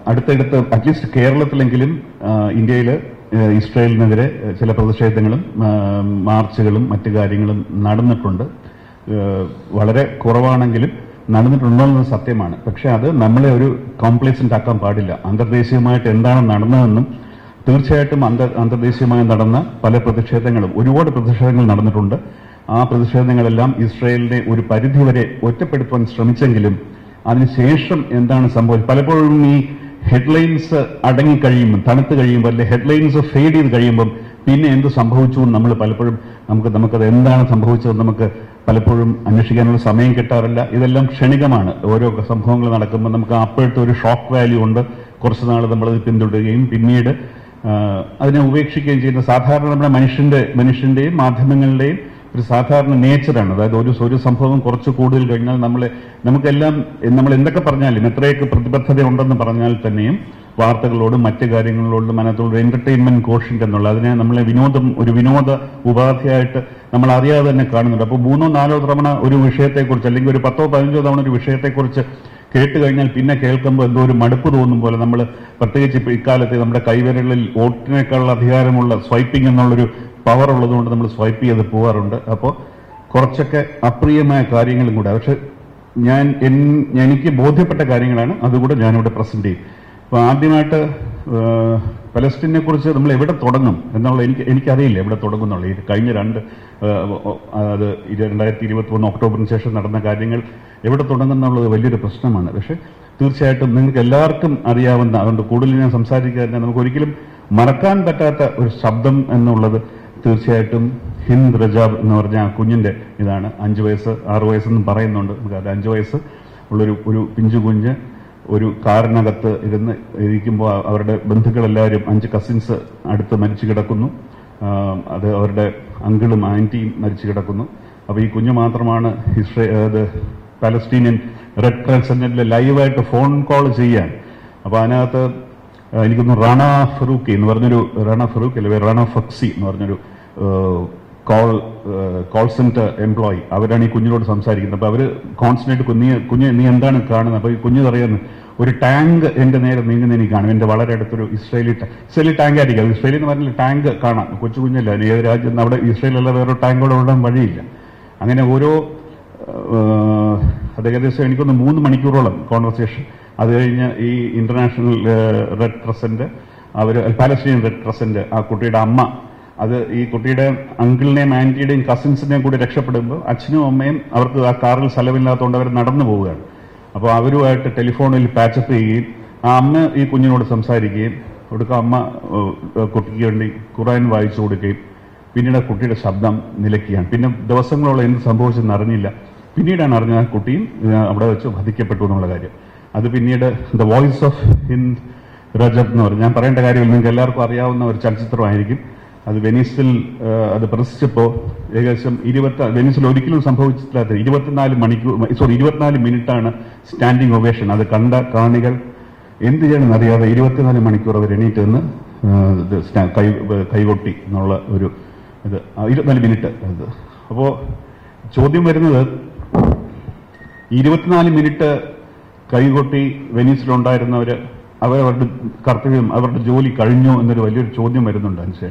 അടുത്തടുത്ത് അറ്റ്ലീസ്റ്റ് കേരളത്തിലെങ്കിലും ഇന്ത്യയിൽ ഇസ്രായേലിനെതിരെ ചില പ്രതിഷേധങ്ങളും മാർച്ചുകളും മറ്റു കാര്യങ്ങളും നടന്നിട്ടുണ്ട്. വളരെ കുറവാണെങ്കിലും നടന്നിട്ടുണ്ടെന്നത് സത്യമാണ്. പക്ഷെ അത് നമ്മളെ ഒരു കോംപ്ലേസന്റ് ആക്കാൻ പാടില്ല. അന്തർദേശീയമായിട്ട് എന്താണ് നടന്നതെന്നും തീർച്ചയായിട്ടും അന്തർദേശീയമായി നടന്ന പല പ്രതിഷേധങ്ങളും, ഒരുപാട് പ്രതിഷേധങ്ങൾ നടന്നിട്ടുണ്ട്. ആ പ്രതിഷേധങ്ങളെല്ലാം ഇസ്രായേലിനെ ഒരു പരിധിവരെ ഒറ്റപ്പെടുത്താൻ ശ്രമിച്ചെങ്കിലും അതിനുശേഷം എന്താണ് സംഭവിച്ചത്? പലപ്പോഴും ഈ ഹെഡ്ലൈൻസ് അടങ്ങിക്കഴിയുമ്പോൾ, തണുത്ത് കഴിയുമ്പോൾ, അല്ലെ ഹെഡ്ലൈൻസ് ഫെയ്ഡ് ചെയ്ത് കഴിയുമ്പം പിന്നെ എന്ത് സംഭവിച്ചു എന്ന് നമ്മൾ പലപ്പോഴും നമുക്കത് എന്താണ് സംഭവിച്ചതെന്ന് നമുക്ക് പലപ്പോഴും അന്വേഷിക്കാനുള്ള സമയം കിട്ടാറില്ല. ഇതെല്ലാം ക്ഷണികമാണ്. ഓരോ സംഭവങ്ങൾ നടക്കുമ്പോൾ നമുക്ക് അപ്പോഴത്തെ ഒരു ഷോക്ക് വാല്യൂ ഉണ്ട്. കുറച്ച് നാൾ നമ്മളത് പിന്തുടരുകയും പിന്നീട് അതിനെ ഉപേക്ഷിക്കുകയും ചെയ്യുന്ന സാധാരണ നമ്മുടെ മനുഷ്യന്റെയും മാധ്യമങ്ങളുടെയും ഒരു സാധാരണ നേച്ചറാണ്. അതായത് ഒരു സംഭവം കുറച്ച് കൂടുതൽ കഴിഞ്ഞാൽ നമുക്കെല്ലാം നമ്മൾ എന്തൊക്കെ പറഞ്ഞാലും, എത്രയൊക്കെ പ്രതിബദ്ധത ഉണ്ടെന്ന് പറഞ്ഞാൽ തന്നെയും വാർത്തകളോടും മറ്റു കാര്യങ്ങളോടും അതിനകത്തുള്ള എന്റർടൈൻമെന്റ് കോഷ്യന്റ് എന്നുള്ള അതിനെ നമ്മളെ ഒരു വിനോദ ഉപാധിയായിട്ട് നമ്മൾ അറിയാതെ തന്നെ കാണുന്നുണ്ട്. അപ്പോൾ 3-4 തവണ ഒരു വിഷയത്തെക്കുറിച്ച്, അല്ലെങ്കിൽ ഒരു 10-15 തവണ ഒരു വിഷയത്തെക്കുറിച്ച് കേട്ട് കഴിഞ്ഞാൽ പിന്നെ കേൾക്കുമ്പോൾ എന്തോ ഒരു മടുപ്പ് തോന്നും പോലെ നമ്മൾ, പ്രത്യേകിച്ച് ഇപ്പോൾ ഇക്കാലത്ത് നമ്മുടെ കൈവിരലിൽ വോട്ടിനേക്കാളുള്ള അധികാരമുള്ള സ്വൈപ്പിംഗ് എന്നുള്ളൊരു പവർ ഉള്ളതുകൊണ്ട് നമ്മൾ സ്വൈപ്പ് ചെയ്ത് പോകാറുണ്ട്. അപ്പോൾ കുറച്ചൊക്കെ അപ്രിയമായ കാര്യങ്ങളും കൂടെ, പക്ഷെ എനിക്ക് ബോധ്യപ്പെട്ട കാര്യങ്ങളാണ്, അതുകൂടെ ഞാനിവിടെ പ്രസന്റ് ചെയ്യും. അപ്പോൾ ആദ്യമായിട്ട് പലസ്തീനെ കുറിച്ച് നമ്മൾ എവിടെ തുടങ്ങും എന്നുള്ള എനിക്കറിയില്ല എവിടെ തുടങ്ങും എന്നുള്ള. ഈ കഴിഞ്ഞ 2021 ഒക്ടോബറിന് ശേഷം നടന്ന കാര്യങ്ങൾ എവിടെ തുടങ്ങുന്നുള്ളത് വലിയൊരു പ്രശ്നമാണ്. പക്ഷെ തീർച്ചയായിട്ടും നിങ്ങൾക്ക് എല്ലാവർക്കും അറിയാവുന്ന, അതുകൊണ്ട് കൂടുതൽ ഞാൻ സംസാരിക്കാതെ നമുക്ക് ഒരിക്കലും മറക്കാൻ പറ്റാത്ത ഒരു ശബ്ദം എന്നുള്ളത് തീർച്ചയായിട്ടും ഹിന്ദ് റജാബ് എന്ന് പറഞ്ഞ ആ കുഞ്ഞിന്റെ ഇതാണ്. 5 വയസ്സ് 6 വയസ്സെന്നും പറയുന്നുണ്ട്. അത് 5 വയസ്സ് ഉള്ളൊരു പിഞ്ചു കുഞ്ഞ് ഒരു കാറിനകത്ത് ഇരിക്കുമ്പോൾ അവരുടെ ബന്ധുക്കളെല്ലാവരും 5 കസിൻസ് അടുത്ത് മരിച്ചു കിടക്കുന്നു. അത് അവരുടെ അങ്കിളും ആന്റിയും മരിച്ചു കിടക്കുന്നു. അപ്പൊ ഈ കുഞ്ഞു മാത്രമാണ് പാലസ്തീനിയൻ റെഡ് ക്രസന്റിൽ ലൈവായിട്ട് ഫോൺ കോൾ ചെയ്യാൻ. അപ്പൊ അതിനകത്ത് എനിക്കൊന്ന് റാണ ഫറൂഖി എന്ന് പറഞ്ഞൊരു, റാണ ഫക്സി എന്ന് പറഞ്ഞൊരു കോൾ സെന്റർ എംപ്ലോയി, അവരാണ് ഈ കുഞ്ഞിനോട് സംസാരിക്കുന്നത്. അപ്പൊ അവര് കോൺസ്റ്റന്റ് കുഞ്ഞ് നീ എന്താണ് കാണുന്നത്? അപ്പൊ ഈ കുഞ്ഞ് പറയുന്നത്, ഒരു ടാങ്ക് എന്റെ നേരെ നീങ്ങുന്ന എനിക്ക് കാണും. എന്റെ വളരെ അടുത്തൊരു ഇസ്രായേലി ടാങ്ക് ആയിരിക്കും. ഇസ്രായേലി എന്ന് പറഞ്ഞാൽ ടാങ്ക് കാണാം. കൊച്ചു കുഞ്ഞല്ല, ഏത് രാജ്യം, അവിടെ ഇസ്രായേലല്ല വേറെ ടാങ്കോടെ ഓടാൻ വഴിയില്ല. അങ്ങനെ അത് ഏകദേശം എനിക്കൊന്ന് 3 മണിക്കൂറോളം കോൺവെർസേഷൻ. അത് കഴിഞ്ഞ് ഈ international red crescent, Palestinian red crescent, ആ കുട്ടിയുടെ അമ്മ, അത് ഈ കുട്ടിയുടെ അങ്കിളിനെയും ആന്റിയുടെയും കസിൻസിനെയും കൂടി രക്ഷപ്പെടുമ്പോൾ അച്ഛനും അമ്മയും അവർക്ക് ആ കാറിൽ സ്ഥലമില്ലാത്തതുകൊണ്ട് അവർ നടന്നു പോവുകയാണ്. അപ്പോൾ അവരുമായിട്ട് ടെലിഫോണിൽ പാച്ചപ്പ് ചെയ്യുകയും ആ അമ്മ ഈ കുഞ്ഞിനോട് സംസാരിക്കുകയും അമ്മ കുട്ടിക്ക് വേണ്ടി ഖുർആൻ വായിച്ചു കൊടുക്കുകയും പിന്നീട് കുട്ടിയുടെ ശബ്ദം നിലയ്ക്കുകയാണ്. പിന്നെ ദിവസങ്ങളോളം എന്ത് സംഭവിച്ചെന്ന് അറിഞ്ഞില്ല. പിന്നീടാണ് അറിഞ്ഞത് ആ കുട്ടിയും അവിടെ വെച്ച് വധിക്കപ്പെട്ടു എന്നുള്ള കാര്യം. അത് പിന്നീട് ദ വോയിസ് ഓഫ് ഹിന്ദ് റജബ് എന്ന് പറഞ്ഞു. ഞാൻ പറയേണ്ട കാര്യമില്ല, നിങ്ങൾക്ക് എല്ലാവർക്കും അറിയാവുന്ന ഒരു ചലച്ചിത്രമായിരിക്കും. അത് വെനീസിൽ അത് പ്രദർശിച്ചപ്പോൾ ഏകദേശം വെനീസിൽ ഒരിക്കലും സംഭവിച്ചിട്ടില്ലാത്ത 24 മിനിറ്റാണ് സ്റ്റാൻഡിംഗ് ഒവേഷൻ. അത് കണ്ട കാണികൾ എന്ത് ചെയ്യണമെന്ന് അറിയാതെ 24 മണിക്കൂർ അവർ എണീറ്റ് നിന്ന് കൈകൊട്ടി എന്നുള്ള ഒരു ഇത് 24 മിനിറ്റ്. അപ്പോ ചോദ്യം വരുന്നത്, 24 മിനിറ്റ് കൈകൊട്ടി വെനീസിലുണ്ടായിരുന്നവര് അവരുടെ കർത്തവ്യം, അവരുടെ ജോലി കഴിഞ്ഞു എന്നൊരു വലിയൊരു ചോദ്യം വരുന്നുണ്ട് അതിനുശേഷം.